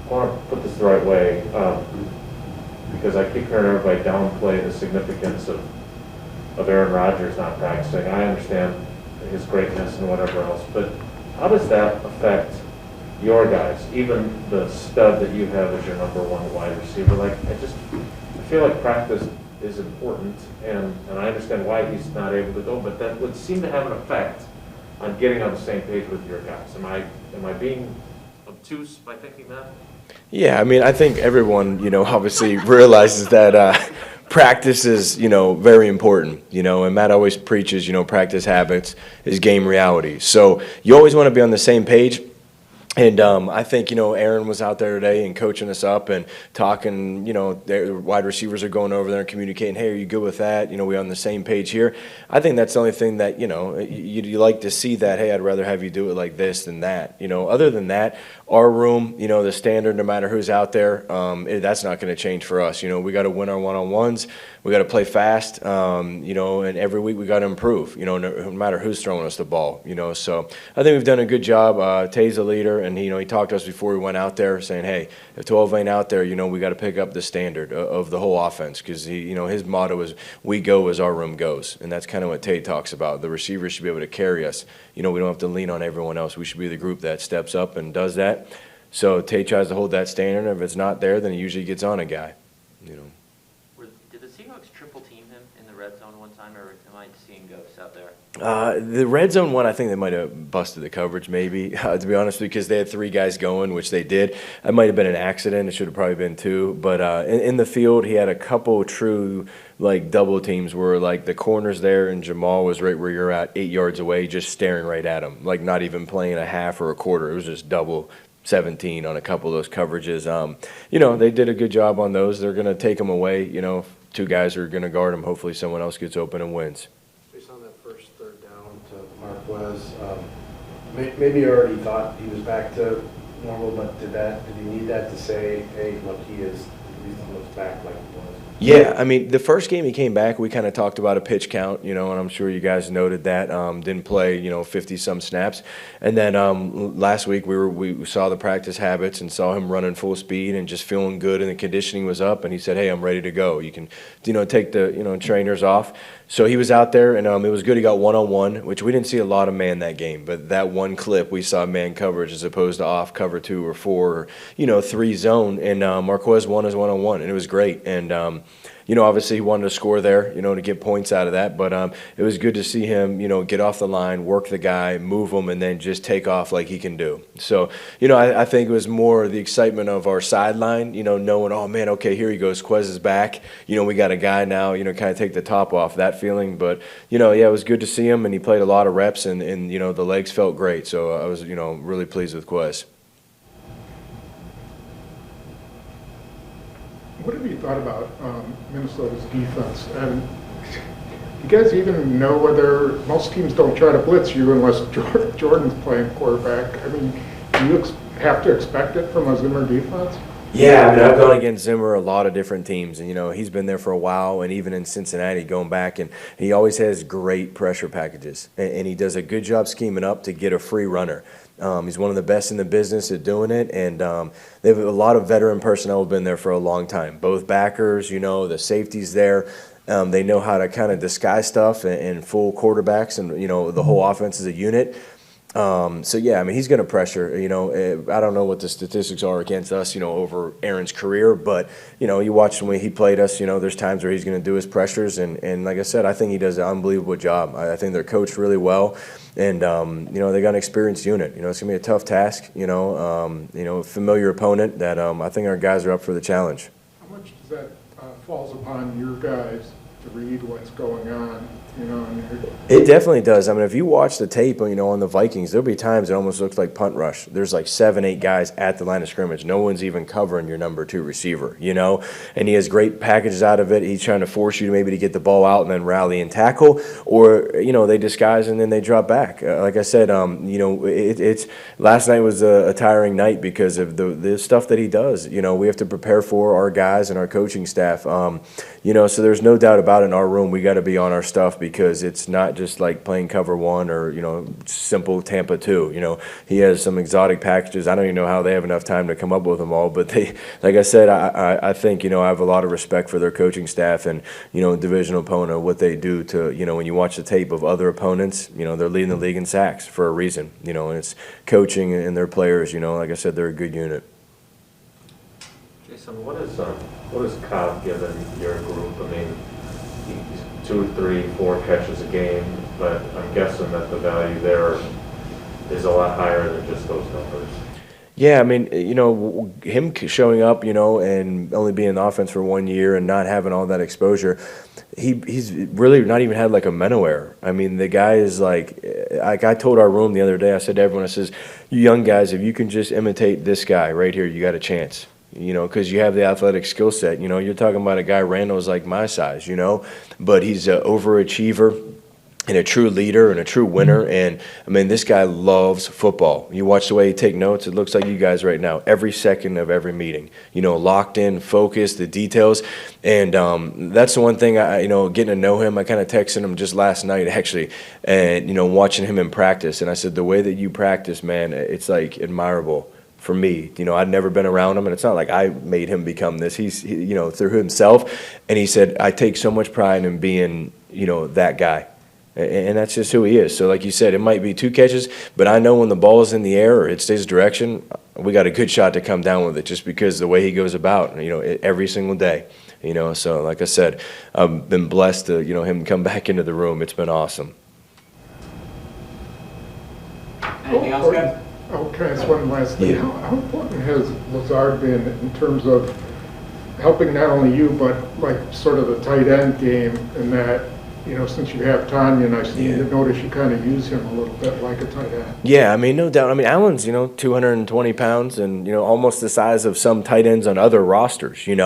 want to put this the right way, because I keep hearing everybody downplay the significance of Aaron Rodgers not practicing. I understand his greatness and whatever else, but how does that affect your guys, even the stud that you have as your number one wide receiver? Like, I feel like practice is important, and I understand why he's not able to go, but that would seem to have an effect on getting on the same page with your guys. Am I being obtuse by thinking that? Yeah, I mean, I think everyone, obviously realizes that practice is, very important, and Matt always preaches, practice habits is game reality. So you always want to be on the same page. And I think, Aaron was out there today and coaching us up and talking, the wide receivers are going over there and communicating, hey, are you good with that? We on the same page here. I think that's the only thing that, you like to see that, hey, I'd rather have you do it like this than that. Other than that, our room, the standard, no matter who's out there, that's not going to change for us. We got to win our one-on-ones. We got to play fast, and every week we got to improve, no matter who's throwing us the ball, So I think we've done a good job. Tay's the leader, and he talked to us before we went out there saying, hey, if 12 ain't out there, we got to pick up the standard of the whole offense, because his motto is we go as our room goes, and that's kind of what Tay talks about. The receivers should be able to carry us. We don't have to lean on everyone else. We should be the group that steps up and does that. So Tay tries to hold that standard. If it's not there, then he usually gets on a guy. Did the Seahawks triple team him in the red zone one time, or am I seeing ghosts out there? The red zone one, I think they might have busted the coverage maybe, to be honest, because they had three guys going, which they did. It might have been an accident. It should have probably been two. But in the field, he had a couple true double teams where the corners there and Jamal was right where you're at, 8 yards away, just staring right at him, not even playing a half or a quarter. It was just double 17 on a couple of those coverages. They did a good job on those. They're going to take them away. Two guys are going to guard them. Hopefully someone else gets open and wins. Based on that first third down to Marquez, maybe you already thought he was back to normal, but did he need that to say, hey, look, he looks back like he was? Yeah, I mean, the first game he came back, we kind of talked about a pitch count, and I'm sure you guys noted that. Didn't play, 50-some snaps. And then last week we saw the practice habits and saw him running full speed and just feeling good, and the conditioning was up, and he said, hey, I'm ready to go. You can, take the, trainers off. So he was out there, and it was good. He got one-on-one, which we didn't see a lot of man that game. But that one clip, we saw man coverage as opposed to off cover 2 or 4 or, 3 zone. And Marquez won his one-on-one, and it was great. And, obviously he wanted to score there, to get points out of that. But it was good to see him, get off the line, work the guy, move him, and then just take off like he can do. So, I think it was more the excitement of our sideline, knowing, oh, man, okay, here he goes. Quez is back. We got a guy now, kind of take the top off that feeling. But, yeah, it was good to see him, and he played a lot of reps, and the legs felt great. So I was, really pleased with Quez. What have you thought about Minnesota's defense? And do you guys even know whether most teams don't try to blitz you unless Jordan's playing quarterback? I mean, do you have to expect it from a Zimmer defense? Yeah, I mean, I've gone against Zimmer a lot of different teams, and he's been there for a while, and even in Cincinnati going back, and he always has great pressure packages, and he does a good job scheming up to get a free runner. He's one of the best in the business at doing it, and they have a lot of veteran personnel who've been there for a long time. Both backers, the safeties there. They know how to kind of disguise stuff and fool quarterbacks, and the whole offense is a unit. So yeah, I mean, he's going to pressure. I don't know what the statistics are against us, over Aaron's career, but you watch when he played us. There's times where he's going to do his pressures, and like I said, I think he does an unbelievable job. I think they're coached really well, and they got an experienced unit. It's going to be a tough task. A familiar opponent that I think our guys are up for the challenge. How much does that falls upon your guys to read what's going on? It definitely does. I mean, if you watch the tape, on the Vikings, there'll be times it almost looks like punt rush. There's 7, 8 guys at the line of scrimmage. No one's even covering your number 2 receiver, and he has great packages out of it. He's trying to force you to get the ball out and then rally and tackle, or, they disguise and then they drop back. Like I said, it's last night was a tiring night because of the stuff that he does. We have to prepare for our guys and our coaching staff. So there's no doubt about it in our room. We got to be on our stuff because it's not just like playing cover one or, simple Tampa 2. He has some exotic packages. I don't even know how they have enough time to come up with them all, but like I said, I think, I have a lot of respect for their coaching staff and, divisional opponent, what they do to, when you watch the tape of other opponents, they're leading the league in sacks for a reason, and it's coaching and their players, like I said, they're a good unit. Jason, what is COBB given your group? I mean, he's 2, 3, 4 catches a game, but I'm guessing that the value there is a lot higher than just those numbers. Yeah, I mean, him showing up, and only being in the offense for 1 year and not having all that exposure, he's really not even had like a mental error. I mean, the guy is like I told our room the other day, I said to everyone, I says, you young guys, if you can just imitate this guy right here, you got a chance. Because you have the athletic skill set. You're talking about a guy, Randall's like my size, but he's an overachiever and a true leader and a true winner. And, I mean, this guy loves football. You watch the way he takes notes, it looks like you guys right now, every second of every meeting, locked in, focused, the details. And that's the one thing, getting to know him, I kind of texted him just last night, actually, and, watching him in practice. And I said, the way that you practice, man, it's like admirable. For me, I'd never been around him, and it's not like I made him become this. He's through himself, and he said, I take so much pride in being, that guy, and that's just who he is. So like you said, it might be 2 catches, but I know when the ball is in the air or it stays direction, we got a good shot to come down with it just because the way he goes about, every single day, So like I said, I've been blessed to, him come back into the room. It's been awesome. Anything else, guys? Okay, that's one last thing. Yeah. How important has Lazard been in terms of helping not only you, but like sort of the tight end game, and that, since you have Tanya, and I see you notice you kind of use him a little bit like a tight end. Yeah, I mean, no doubt. I mean, Allen's, 220 pounds and, almost the size of some tight ends on other rosters, and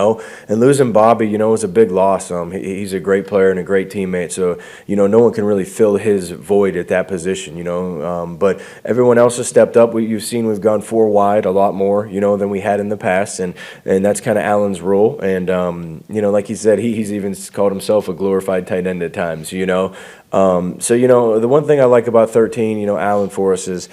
losing Bobby, is a big loss. He's a great player and a great teammate, so, no one can really fill his void at that position, but everyone else has stepped up. You've seen we've gone 4 wide a lot more, than we had in the past, and that's kind of Allen's role, and, like he said, he's even called himself a glorified tight end at times. So, the one thing I like about 13, Allen for us is,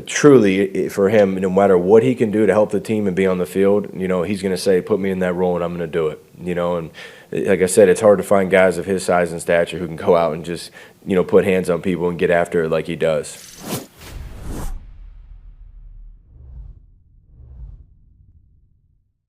truly for him, no matter what he can do to help the team and be on the field, he's going to say, put me in that role and I'm going to do it, and like I said, it's hard to find guys of his size and stature who can go out and just, put hands on people and get after it like he does.